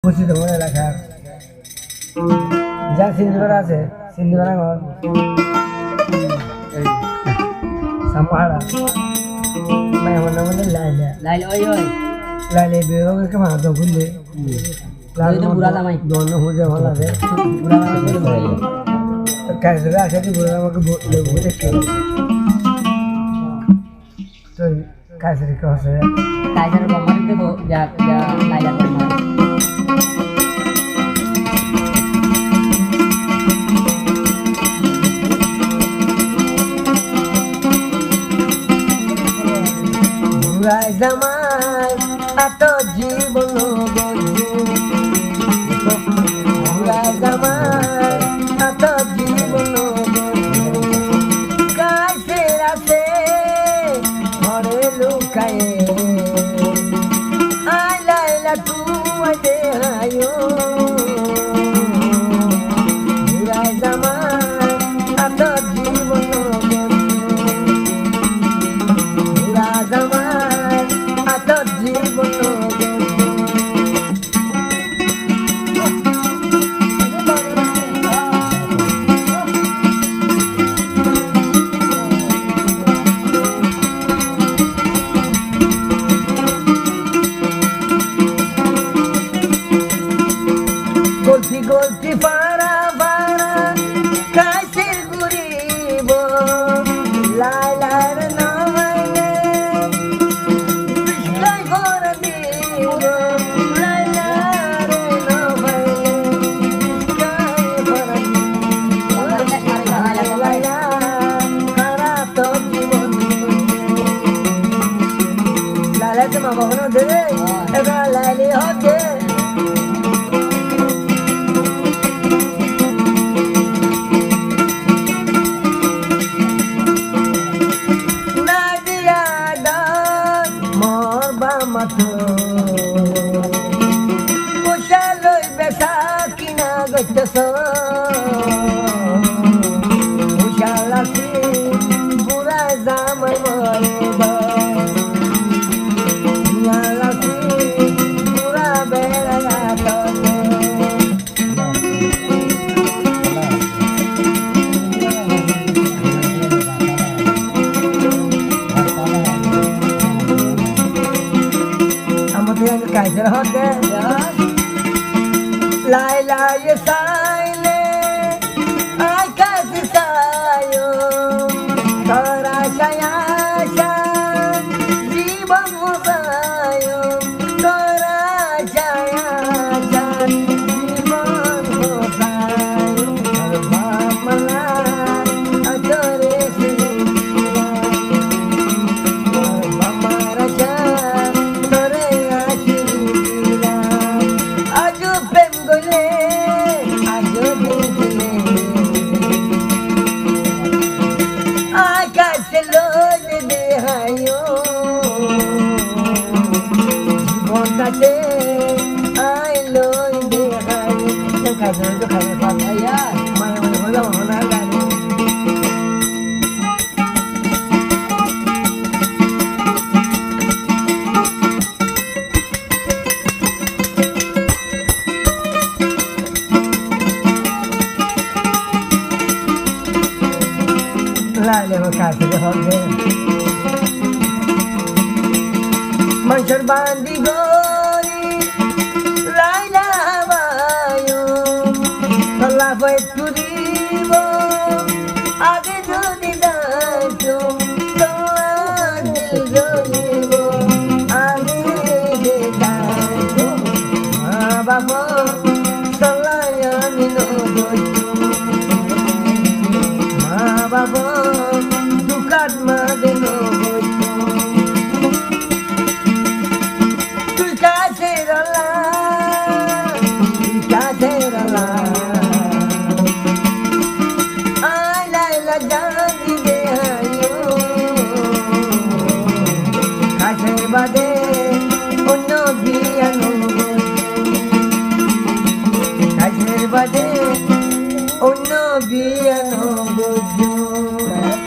উপস্থিত মনে রাখার যা সিন্ধিবাড়া আছে সিন্ধিবাড়া ঘর সামাহারা मैं होना मतलब लाइला लाइल ओय ओय लाइले बेरो के मां तो भूले लाइल तो बुरा था भाई दोनों हो जाए वाला है बुरा था तो भाई तो कैसे आके कि बुरा को बोले के तो कैसे को से कैसे बमर देखो जा जा लाइल बमर বুড়াই জামাই এত জীবন গজু বুড়াই জামাই এত জীবন গজু কাছে রাতে ঘরে লুকায়ে আই লাইলা তুই দেহায়ো বুড়াই জামাই এত জীবন গজু বুড়া জামাই গলতি গলতি পারা পারা কাছের ঘুরিব লাইলার নামাইলে বিষ্কাই করে দিব লাইলার নামাইলে বিষ্কাই করে দিব লাইলা সারা তো জীবন লাইলাতে মা কখনো দেবে এবার লাইলি হচ্ছে Pushaloi besakina gotso Pushalasi pura zaman moeba Pushalasi pura bela tone कैसे होते लाइला ये साइले आई कैसे सायो तोरा शाया जीवन मुसायो तोरा शाया जीवन मुसायो बामला अजरे से Bamra I love the high. The cousin to come from Aya. My own alone. Lale ho casa de hoge. Manchar bandi gori laila vayo Allah vai turibo age jodi daito to adil jodibo age daito ma babo salaya mino doito ma babo dukat ma deno Bade